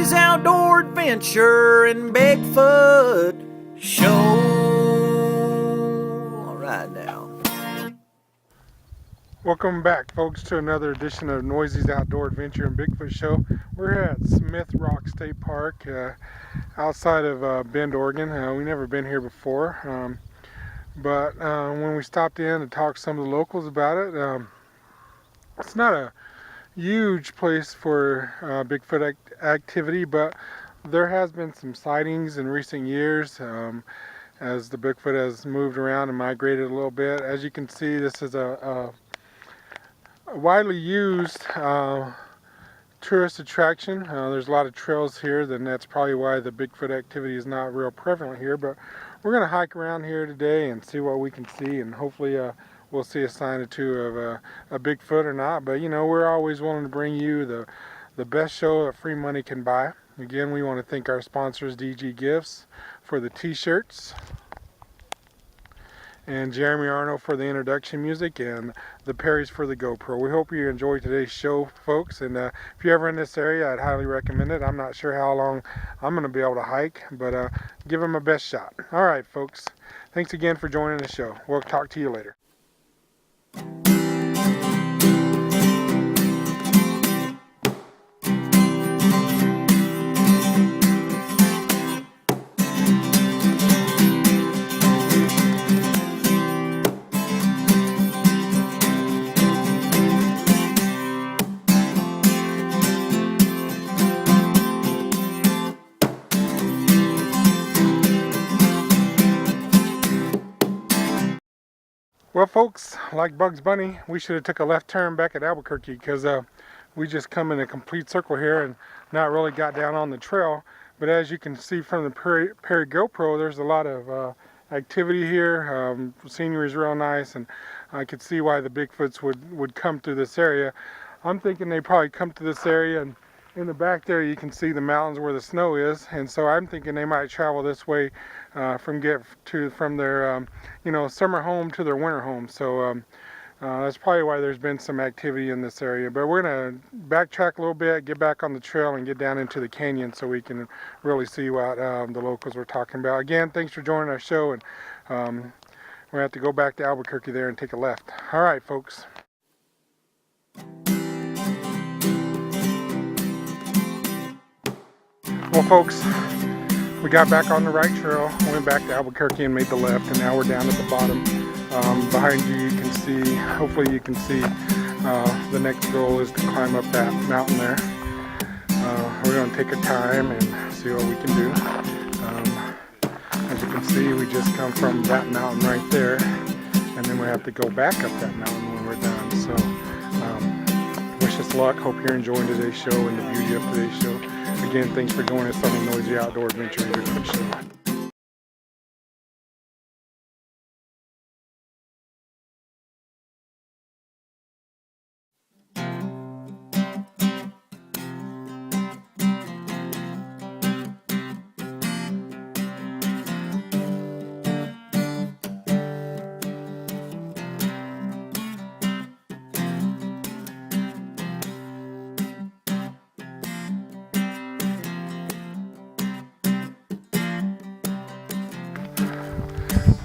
Noisey's Outdoor Adventure and Bigfoot Show. All right now. Welcome back, folks, to another edition of Noisey's Outdoor Adventure and Bigfoot Show. We're here at Smith Rock State Park outside of Bend, Oregon. We've never been here before, but when we stopped in to talk to some of the locals about it, it's not a huge place for Bigfoot activity, but there has been some sightings in recent years as the Bigfoot has moved around and migrated a little bit. As you can see, this is a widely used tourist attraction. There's a lot of trails here, then that's probably why the Bigfoot activity is not real prevalent here, but we're going to hike around here today and see what we can see, and hopefully we'll see a sign or two of a Bigfoot or not. But you know, we're always willing to bring you the best show that free money can buy. Again, we want to thank our sponsors, DG Gifts, for the t-shirts, and Jeremy Arnold for the introduction music, and the Perrys for the GoPro. We hope you enjoyed today's show, folks, and if you're ever in this area, I'd highly recommend it. I'm not sure how long I'm going to be able to hike, but give them a best shot. All right, folks, thanks again for joining the show. We'll talk to you later. Well, folks, like Bugs Bunny, we should have took a left turn back at Albuquerque, because we just come in a complete circle here and not really got down on the trail. But as you can see from the Perry GoPro, there's a lot of activity here. Scenery is real nice, and I could see why the Bigfoots would come through this area. I'm thinking they probably come to this area, and in the back there you can see the mountains where the snow is, and so I'm thinking they might travel this way from their summer home to their winter home. So that's probably why there's been some activity in this area. But we're gonna backtrack a little bit, get back on the trail, and get down into the canyon so we can really see what the locals were talking about. Again, thanks for joining our show, and we're gonna have to go back to Albuquerque there and take a left. All right, folks. Well, folks, we got back on the right trail, went back to Albuquerque and made the left, and now we're down at the bottom. Behind you can see, hopefully you can see, the next goal is to climb up that mountain there. We're going to take our time and see what we can do. As you can see, we just come from that mountain right there, and then we have to go back up that mountain when we're done. So wish us luck. Hope you're enjoying today's show and the beauty of today's show. Again, thanks for joining us on the Noisey Outdoor Adventure and Bigfoot Show.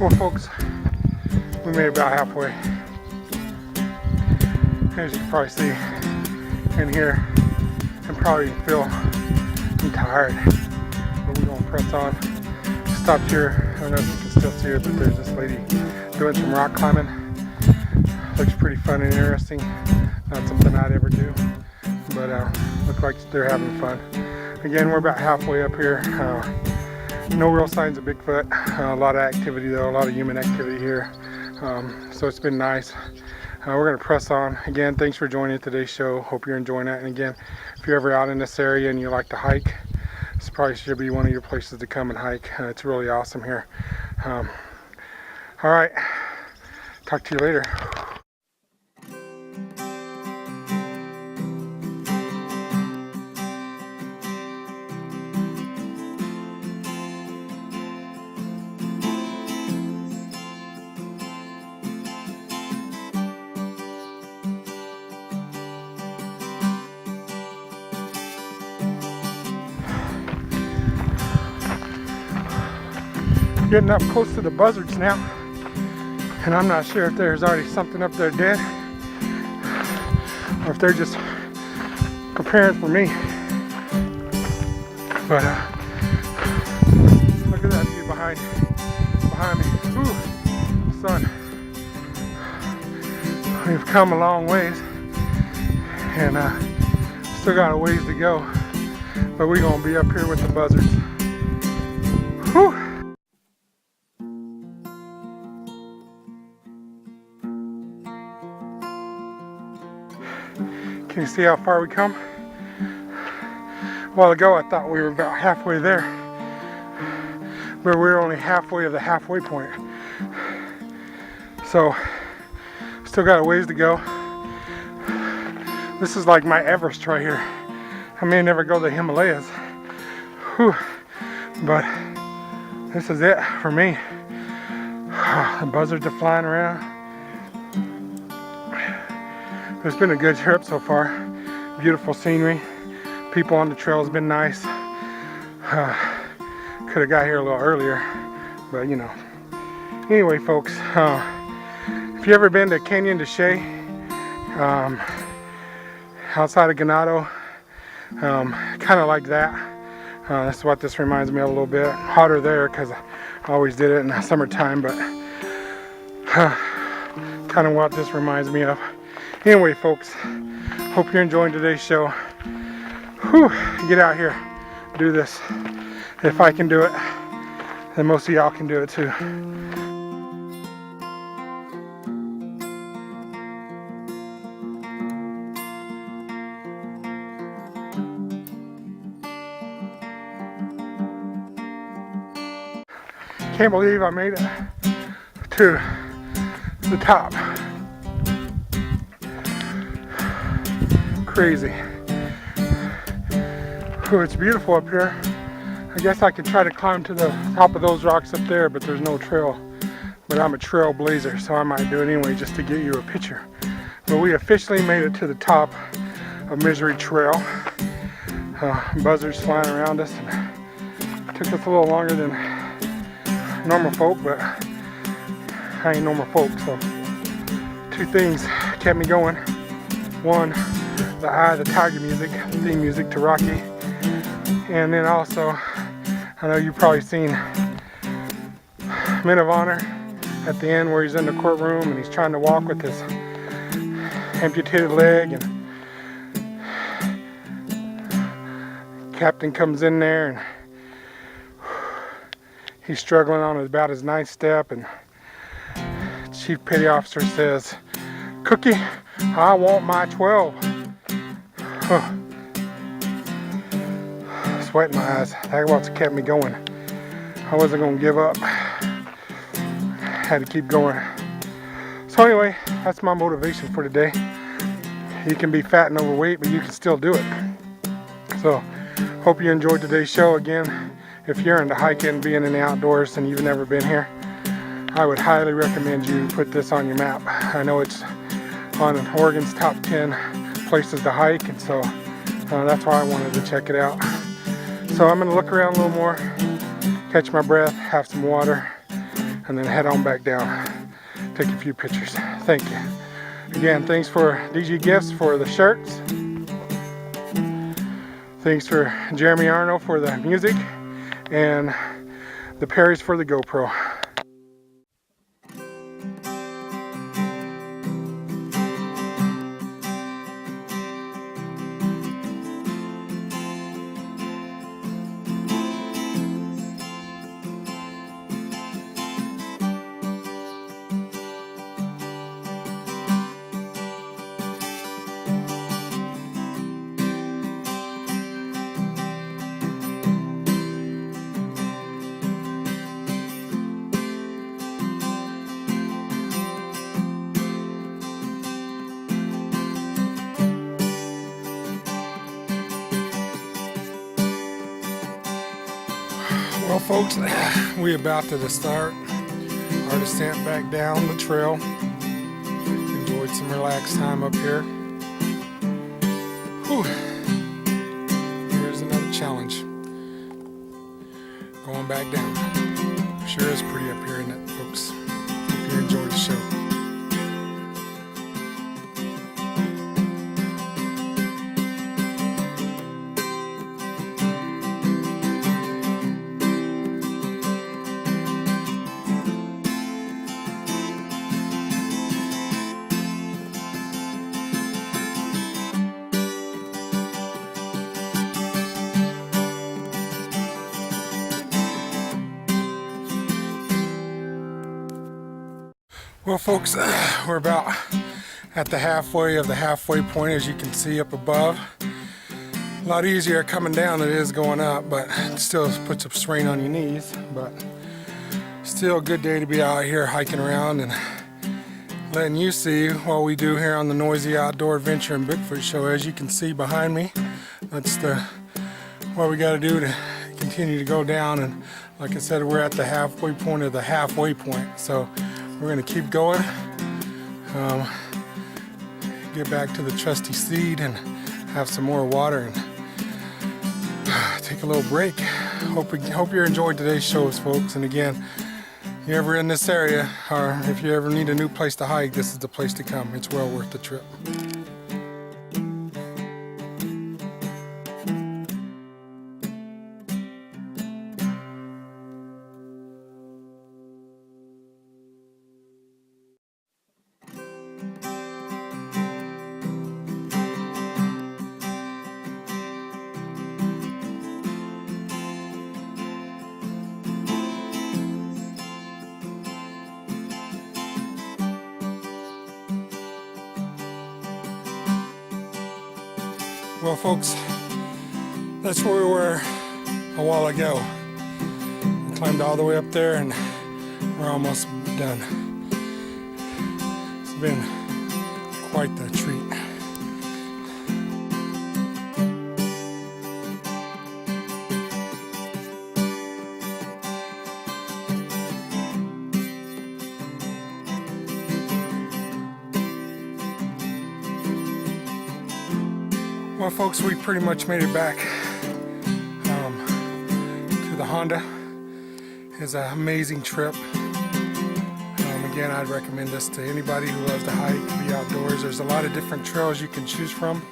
Well, folks, we made it about halfway. As you can probably see in here, and probably feel I'm tired, but we're gonna press on. Stopped here. I don't know if you can still see her, but there's this lady doing some rock climbing. Looks pretty fun and interesting. Not something I'd ever do, but looks like they're having fun. Again, we're about halfway up here. No real signs of Bigfoot. A lot of activity though, a lot of human activity here. So it's been nice. We're going to press on. Again, thanks for joining today's show. Hope you're enjoying it. And again, if you're ever out in this area and you like to hike, this probably should be one of your places to come and hike. It's really awesome here. All right, talk to you later. getting up close to the buzzards now, and I'm not sure if there's already something up there dead or if they're just preparing for me. But look at that view behind me. Ooh, sun. We've come a long ways, and still got a ways to go, but we're gonna be up here with the buzzards. Whew. Can you see how far we come? A while ago I thought we were about halfway there, but we're only halfway of the halfway point. So still got a ways to go. This is like my Everest right here. I may never go to the Himalayas. Whew. But this is it for me. The buzzards are flying around. It's been a good trip so far. Beautiful scenery. People on the trail has been nice. Could have got here a little earlier, but you know. Anyway, folks, if you ever been to Canyon de Chelly, outside of Ganado, kind of like that. That's what this reminds me of a little bit. Hotter there because I always did it in the summertime, but kind of what this reminds me of. Anyway, folks, hope you're enjoying today's show. Whew, get out here, do this. If I can do it, then most of y'all can do it too. Can't believe I made it to the top. Crazy. Ooh, it's beautiful up here. I guess I could try to climb to the top of those rocks up there, but there's no trail. But I'm a trailblazer, so I might do it anyway just to get you a picture. But we officially made it to the top of Misery Trail. Buzzards flying around us, and it took us a little longer than normal folk, but I ain't normal folk, so two things kept me going. One, the Eye of the Tiger music, theme music to Rocky, and then also, I know you've probably seen Men of Honor at the end where he's in the courtroom and he's trying to walk with his amputated leg, and captain comes in there and he's struggling on about his ninth step, and Chief Petty Officer says, "Cookie, I want my 12. Sweat in my eyes. That's what's kept me going. I wasn't going to give up. Had to keep going. So anyway, that's my motivation for today. You can be fat and overweight, but you can still do it. So, hope you enjoyed today's show. Again, if you're into hiking, being in the outdoors, and you've never been here, I would highly recommend you put this on your map. I know it's on Oregon's top 10 places to hike, and so that's why I wanted to check it out. So I'm going to look around a little more, catch my breath, have some water, and then head on back down, take a few pictures. Thank you. Again, thanks for DG Gifts for the shirts. Thanks for Jeremy Arno for the music, and the Perrys for the GoPro. Well, folks, we about to the start. Our descent back down the trail. Enjoyed some relaxed time up here. Whew. Here's another challenge. Going back down. Sure is pretty up here, isn't it, folks? Hope you enjoyed the show. Well, folks, we're about at the halfway of the halfway point, as you can see up above. A lot easier coming down than it is going up, but it still puts a strain on your knees. But still a good day to be out here hiking around and letting you see what we do here on the Noisy Outdoor Adventure and Bigfoot Show. As you can see behind me, that's what we got to do to continue to go down. And like I said, we're at the halfway point of the halfway point. So we're going to keep going, get back to the trusty seed and have some more water and take a little break. Hope you enjoyed today's shows, folks. And again, if you're ever in this area, or if you ever need a new place to hike, this is the place to come. It's well worth the trip. Well, folks, that's where we were a while ago. We climbed all the way up there and we're almost done. It's been quite the treat. Well, folks, we pretty much made it back to the Honda. It's an amazing trip. Again, I'd recommend this to anybody who loves to hike, be outdoors. There's a lot of different trails you can choose from.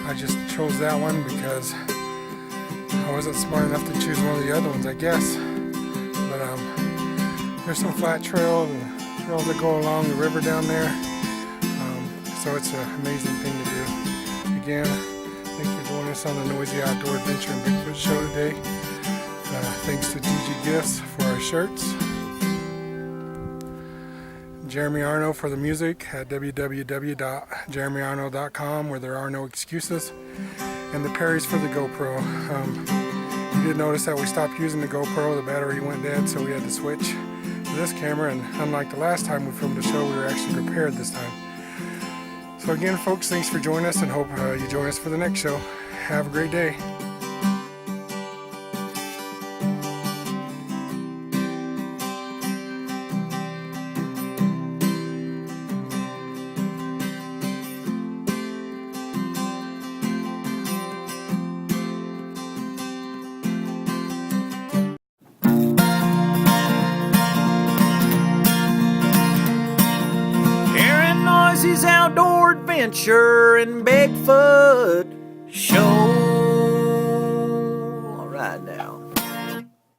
I just chose that one because I wasn't smart enough to choose one of the other ones, I guess. But there's some flat trails and trails that go along the river down there. So it's an amazing thing to do. Again, thanks for joining us on the Noisy Outdoor Adventure and Bigfoot Show today. Thanks to GG Gifts for our shirts. Jeremy Arno for the music at www.jeremyarno.com, where there are no excuses. And the Perrys for the GoPro. You did notice that we stopped using the GoPro. The battery went dead, so we had to switch to this camera. And unlike the last time we filmed the show, we were actually prepared this time. So again, folks, thanks for joining us and hope you join us for the next show. Have a great day. Noisy's Outdoor Adventure and Bigfoot Show.